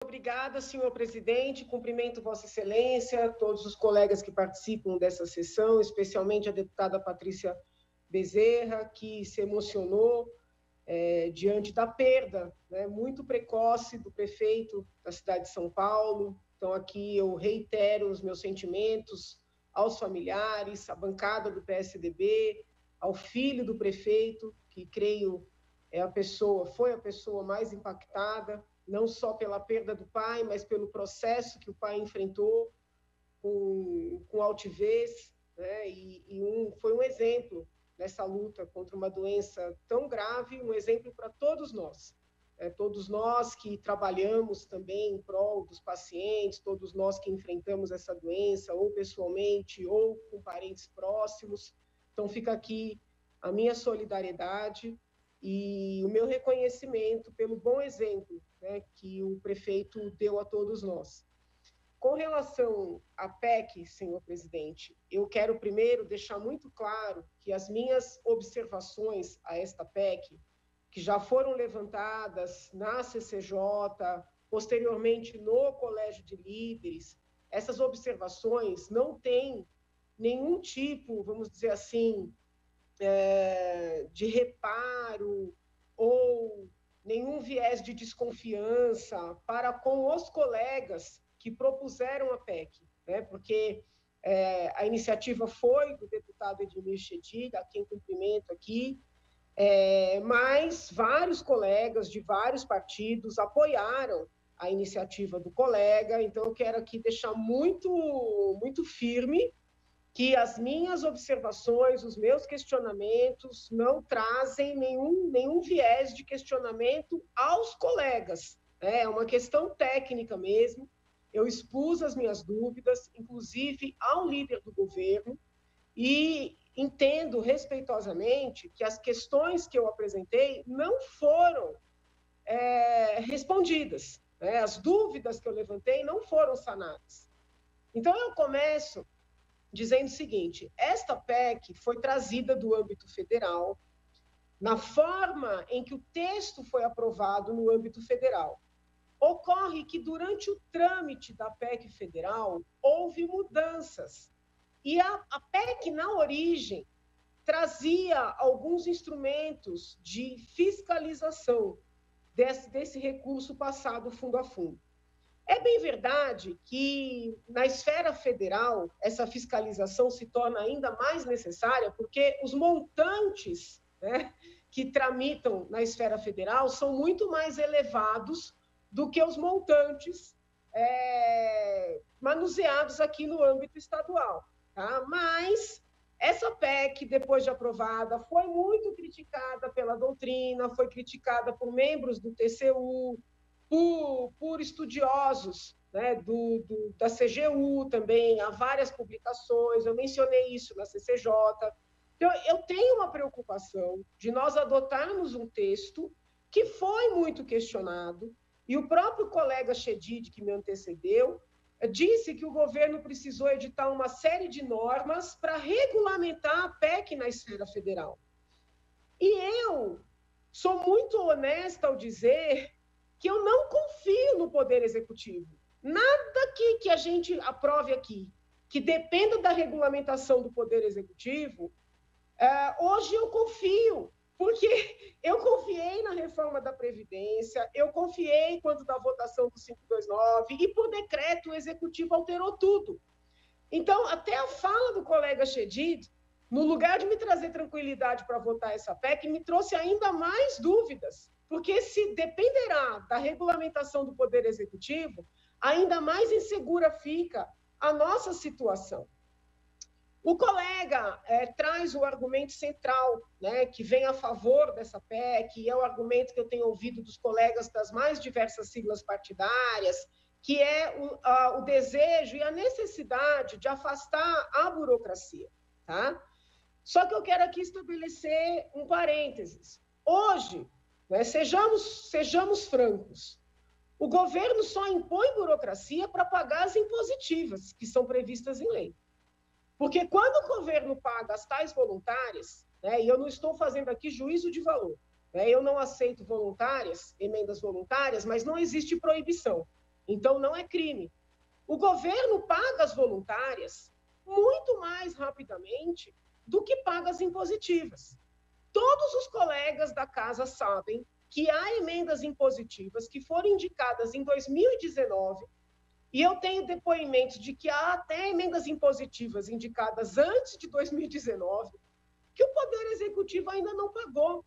Obrigada, senhor presidente. Cumprimento Vossa Excelência, todos os colegas que participam dessa sessão, especialmente a deputada Patrícia Bezerra, que se emocionou diante da perda, né, muito precoce do prefeito da cidade de São Paulo. Então, aqui eu reitero os meus sentimentos aos familiares, à bancada do PSDB, ao filho do prefeito, que creio foi a pessoa mais impactada, não só pela perda do pai, mas pelo processo que o pai enfrentou com altivez, né? Foi um exemplo nessa luta contra uma doença tão grave, um exemplo para todos nós. Todos nós que trabalhamos também em prol dos pacientes, todos nós que enfrentamos essa doença, ou pessoalmente, ou com parentes próximos. Então, fica aqui a minha solidariedade e o meu reconhecimento pelo bom exemplo, né, que o prefeito deu a todos nós. Com relação à PEC, senhor presidente, eu quero primeiro deixar muito claro que as minhas observações a esta PEC, que já foram levantadas na CCJ, posteriormente no Colégio de Líderes, essas observações não têm nenhum tipo, vamos dizer assim, de reparo ou nenhum viés de desconfiança para com os colegas que propuseram a PEC, né? Porque a iniciativa foi do deputado Edmir Chedid, a quem cumprimento aqui, mas vários colegas de vários partidos apoiaram a iniciativa do colega. Então, eu quero aqui deixar muito, muito firme que as minhas observações, os meus questionamentos não trazem nenhum viés de questionamento aos colegas. É uma questão técnica mesmo. Eu expus as minhas dúvidas, inclusive ao líder do governo, e entendo respeitosamente que as questões que eu apresentei não foram respondidas. As dúvidas que eu levantei não foram sanadas. Então, eu começo dizendo o seguinte: esta PEC foi trazida do âmbito federal, na forma em que o texto foi aprovado no âmbito federal. Ocorre que, durante o trâmite da PEC federal, houve mudanças. E a PEC, na origem, trazia alguns instrumentos de fiscalização desse recurso passado fundo a fundo. É bem verdade que, na esfera federal, essa fiscalização se torna ainda mais necessária, porque os montantes, né, que tramitam na esfera federal são muito mais elevados do que os montantes manuseados aqui no âmbito estadual. Tá? Mas essa PEC, depois de aprovada, foi muito criticada pela doutrina, foi criticada por membros do TCU, por estudiosos, né, da CGU também. Há várias publicações, eu mencionei isso na CCJ. Então, eu tenho uma preocupação de nós adotarmos um texto que foi muito questionado, e o próprio colega Chedid, que me antecedeu, disse que o governo precisou editar uma série de normas para regulamentar a PEC na esfera federal. E eu sou muito honesta ao dizer que eu não confio no Poder Executivo. Nada que a gente aprove aqui, que dependa da regulamentação do Poder Executivo, hoje eu confio, porque eu confiei na reforma da Previdência, eu confiei quando da votação do 529, e por decreto o Executivo alterou tudo. Então, até a fala do colega Chedid, no lugar de me trazer tranquilidade para votar essa PEC, me trouxe ainda mais dúvidas, porque se dependerá da regulamentação do Poder Executivo, ainda mais insegura fica a nossa situação. O colega traz o argumento central, né, que vem a favor dessa PEC, e é o argumento que eu tenho ouvido dos colegas das mais diversas siglas partidárias, que é o desejo e a necessidade de afastar a burocracia. Tá? Só que eu quero aqui estabelecer um parênteses. Hoje, né, sejamos francos, o governo só impõe burocracia para pagar as impositivas, que são previstas em lei. Porque quando o governo paga as tais voluntárias, né, e eu não estou fazendo aqui juízo de valor, né, eu não aceito emendas voluntárias, mas não existe proibição. Então, não é crime. O governo paga as voluntárias muito mais rapidamente do que paga as impositivas. Todos os colegas da casa sabem que há emendas impositivas que foram indicadas em 2019, e eu tenho depoimentos de que há até emendas impositivas indicadas antes de 2019, que o Poder Executivo ainda não pagou.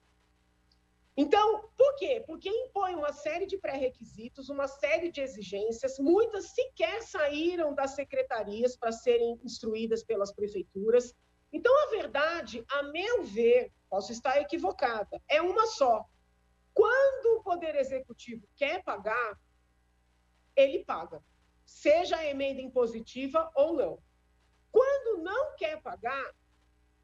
Então, por quê? Porque impõe uma série de pré-requisitos, uma série de exigências, muitas sequer saíram das secretarias para serem instruídas pelas prefeituras. Então, a verdade, a meu ver, posso estar equivocada, é uma só. Quando o Poder Executivo quer pagar, ele paga, seja a emenda impositiva ou não. Quando não quer pagar,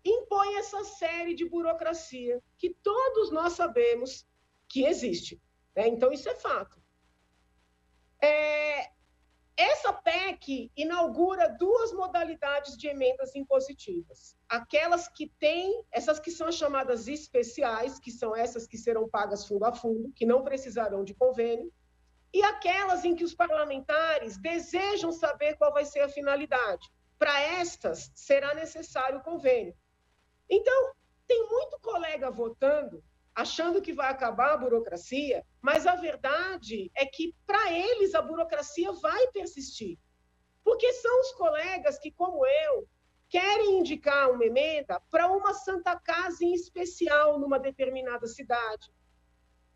impõe essa série de burocracia que todos nós sabemos que existe. Né? Então, isso é fato. Essa PEC inaugura duas modalidades de emendas impositivas. Aquelas que têm, essas que são chamadas especiais, que são essas que serão pagas fundo a fundo, que não precisarão de convênio, e aquelas em que os parlamentares desejam saber qual vai ser a finalidade. Para estas, será necessário convênio. Então, tem muito colega votando, achando que vai acabar a burocracia, mas a verdade é que, para eles, a burocracia vai persistir. Porque são os colegas que, como eu, querem indicar uma emenda para uma Santa Casa em especial numa determinada cidade,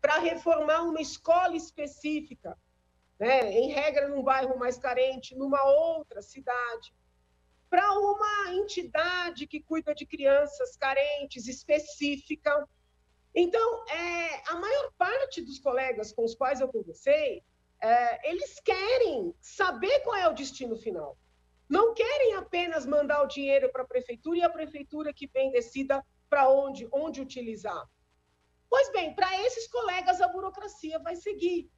para reformar uma escola específica, né, em regra, num bairro mais carente, numa outra cidade, para uma entidade que cuida de crianças carentes, específica. Então, a maior parte dos colegas com os quais eu conversei, eles querem saber qual é o destino final. Não querem apenas mandar o dinheiro para a prefeitura e a prefeitura que bem decida para onde utilizar. Pois bem, para esses colegas a burocracia vai seguir.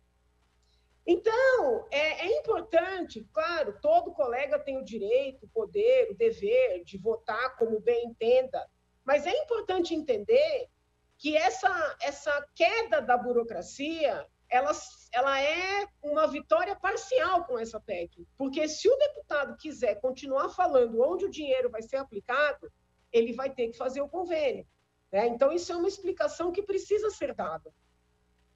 Então, é importante, claro, todo colega tem o direito, o poder, o dever de votar como bem entenda, mas é importante entender que essa queda da burocracia, ela é uma vitória parcial com essa PEC, porque se o deputado quiser continuar falando onde o dinheiro vai ser aplicado, ele vai ter que fazer o convênio. Né? Então, isso é uma explicação que precisa ser dada.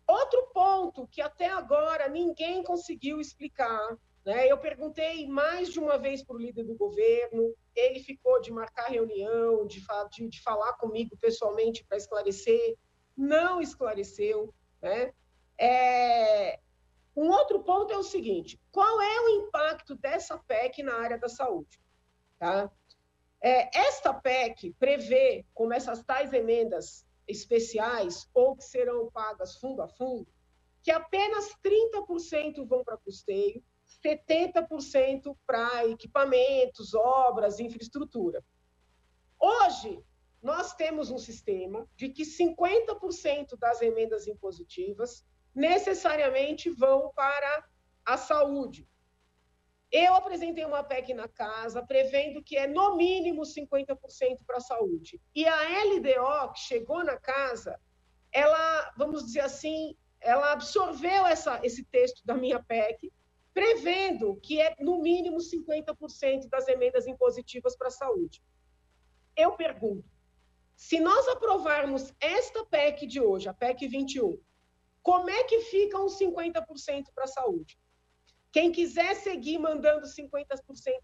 Outro ponto que até agora ninguém conseguiu explicar, né? Eu perguntei mais de uma vez para o líder do governo, ele ficou de marcar reunião, de falar comigo pessoalmente para esclarecer, não esclareceu. Né? Um outro ponto é o seguinte, qual é o impacto dessa PEC na área da saúde? Tá? Esta PEC prevê, como essas tais emendas especiais ou que serão pagas fundo a fundo, que apenas 30% vão para custeio, 70% para equipamentos, obras, infraestrutura. Hoje, nós temos um sistema de que 50% das emendas impositivas necessariamente vão para a saúde. Eu apresentei uma PEC na casa, prevendo que é no mínimo 50% para a saúde. E a LDO, que chegou na casa, ela, vamos dizer assim, ela absorveu esse texto da minha PEC, prevendo que é no mínimo 50% das emendas impositivas para a saúde. Eu pergunto, se nós aprovarmos esta PEC de hoje, a PEC 21, como é que ficam os 50% para a saúde? Quem quiser seguir mandando 50%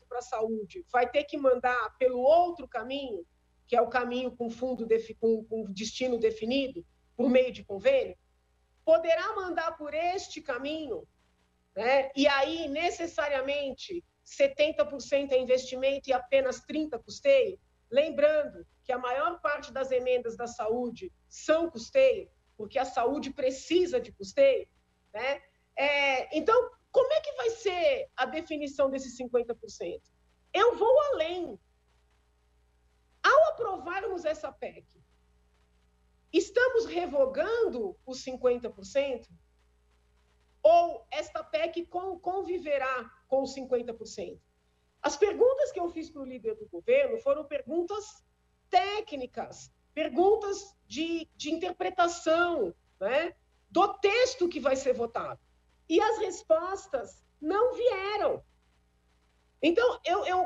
para a saúde vai ter que mandar pelo outro caminho, que é o caminho com fundo com destino definido, por meio de convênio, poderá mandar por este caminho, né? E aí, necessariamente, 70% é investimento e apenas 30% custeio. Lembrando que a maior parte das emendas da saúde são custeio, porque a saúde precisa de custeio. Né? Então, como é que vai ser a definição desses 50%? Eu vou além. Ao aprovarmos essa PEC, estamos revogando os 50%? Ou esta PEC conviverá com os 50%? As perguntas que eu fiz para o líder do governo foram perguntas técnicas, perguntas de interpretação, né, do texto que vai ser votado. E as respostas não vieram. Então,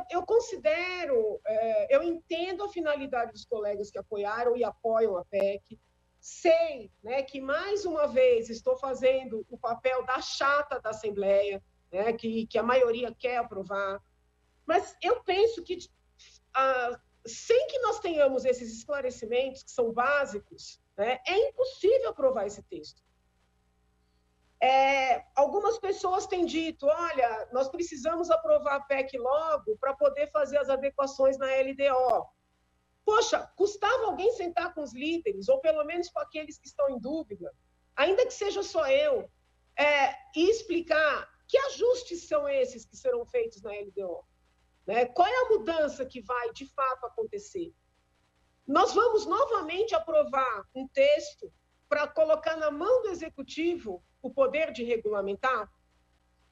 eu considero, eu entendo a finalidade dos colegas que apoiaram e apoiam a PEC, sei, né, que, mais uma vez, estou fazendo o papel da chata da Assembleia, né, que a maioria quer aprovar, mas eu penso que, sem que nós tenhamos esses esclarecimentos, que são básicos, né, é impossível aprovar esse texto. Algumas pessoas têm dito, olha, nós precisamos aprovar a PEC logo para poder fazer as adequações na LDO. Poxa, custava alguém sentar com os líderes, ou pelo menos com aqueles que estão em dúvida, ainda que seja só eu, e explicar que ajustes são esses que serão feitos na LDO, né? Qual é a mudança que vai, de fato, acontecer? Nós vamos novamente aprovar um texto para colocar na mão do Executivo o poder de regulamentar?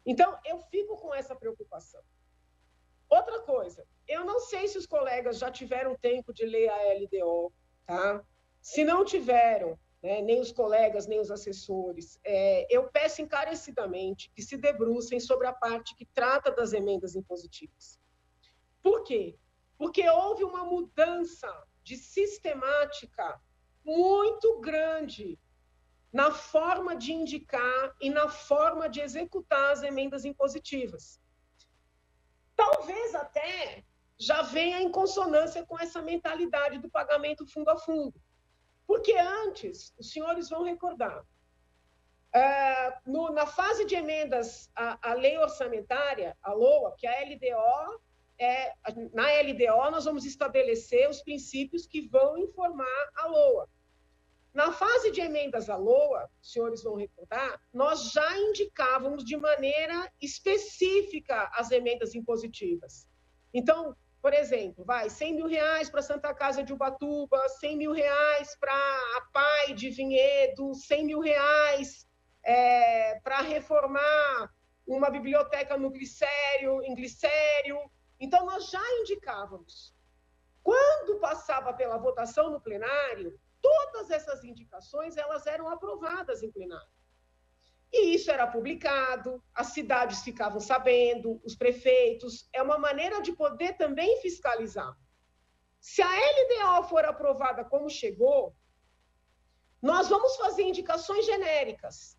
Então, eu fico com essa preocupação. Outra coisa, eu não sei se os colegas já tiveram tempo de ler a LDO, tá? Se não tiveram, né, nem os colegas, nem os assessores, eu peço encarecidamente que se debrucem sobre a parte que trata das emendas impositivas. Por quê? Porque houve uma mudança de sistemática muito grande na forma de indicar e na forma de executar as emendas impositivas. Talvez até já venha em consonância com essa mentalidade do pagamento fundo a fundo. Porque antes, os senhores vão recordar, na fase de emendas à lei orçamentária, a LOA, que a LDO, na LDO nós vamos estabelecer os princípios que vão informar a LOA. Na fase de emendas à LOA, os senhores vão recordar, nós já indicávamos de maneira específica as emendas impositivas. Então, por exemplo, R$100 mil para a Santa Casa de Ubatuba, R$100 mil para a PAI de Vinhedo, R$100 mil para reformar uma biblioteca no Glicério, em Glicério. Então, nós já indicávamos. Quando passava pela votação no plenário, todas essas indicações elas eram aprovadas em plenário. E isso era publicado, as cidades ficavam sabendo, os prefeitos, é uma maneira de poder também fiscalizar. Se a LDO for aprovada como chegou, nós vamos fazer indicações genéricas.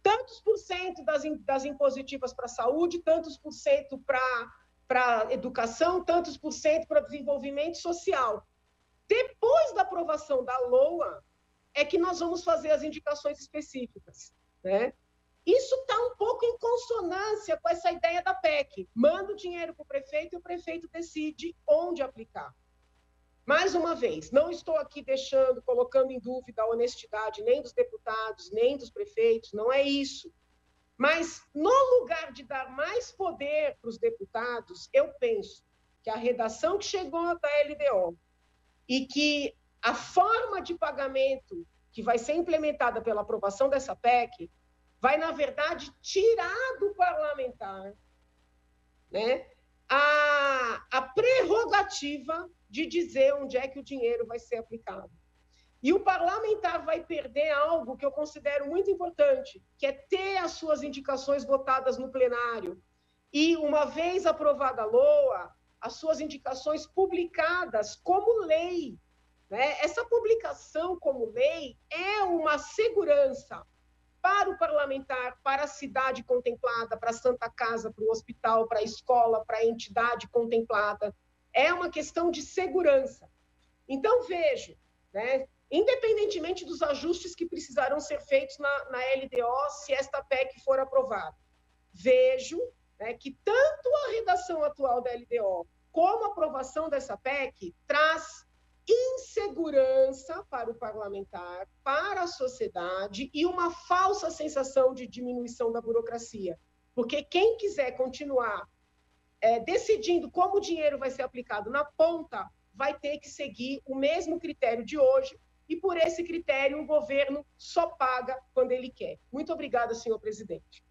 Tantos por cento das impositivas para a saúde, tantos por cento para a educação, tantos por cento para desenvolvimento social. Depois da aprovação da LOA, é que nós vamos fazer as indicações específicas, né? Isso está um pouco em consonância com essa ideia da PEC. Manda o dinheiro para o prefeito e o prefeito decide onde aplicar. Mais uma vez, não estou aqui colocando em dúvida a honestidade nem dos deputados, nem dos prefeitos, não é isso. Mas, no lugar de dar mais poder para os deputados, eu penso que a redação que chegou da LDO e que a forma de pagamento que vai ser implementada pela aprovação dessa PEC vai, na verdade, tirar do parlamentar, né, a prerrogativa de dizer onde é que o dinheiro vai ser aplicado. E o parlamentar vai perder algo que eu considero muito importante, que é ter as suas indicações votadas no plenário. E, uma vez aprovada a LOA, as suas indicações publicadas como lei, né? Essa publicação como lei é uma segurança para o parlamentar, para a cidade contemplada, para a Santa Casa, para o hospital, para a escola, para a entidade contemplada. É uma questão de segurança. Então, vejo, né, independentemente dos ajustes que precisarão ser feitos na LDO, se esta PEC for aprovada, vejo, né, que tanto a redação atual da LDO como a aprovação dessa PEC traz insegurança para o parlamentar, para a sociedade e uma falsa sensação de diminuição da burocracia. Porque quem quiser continuar decidindo como o dinheiro vai ser aplicado na ponta, vai ter que seguir o mesmo critério de hoje, e por esse critério o governo só paga quando ele quer. Muito obrigada, senhor presidente.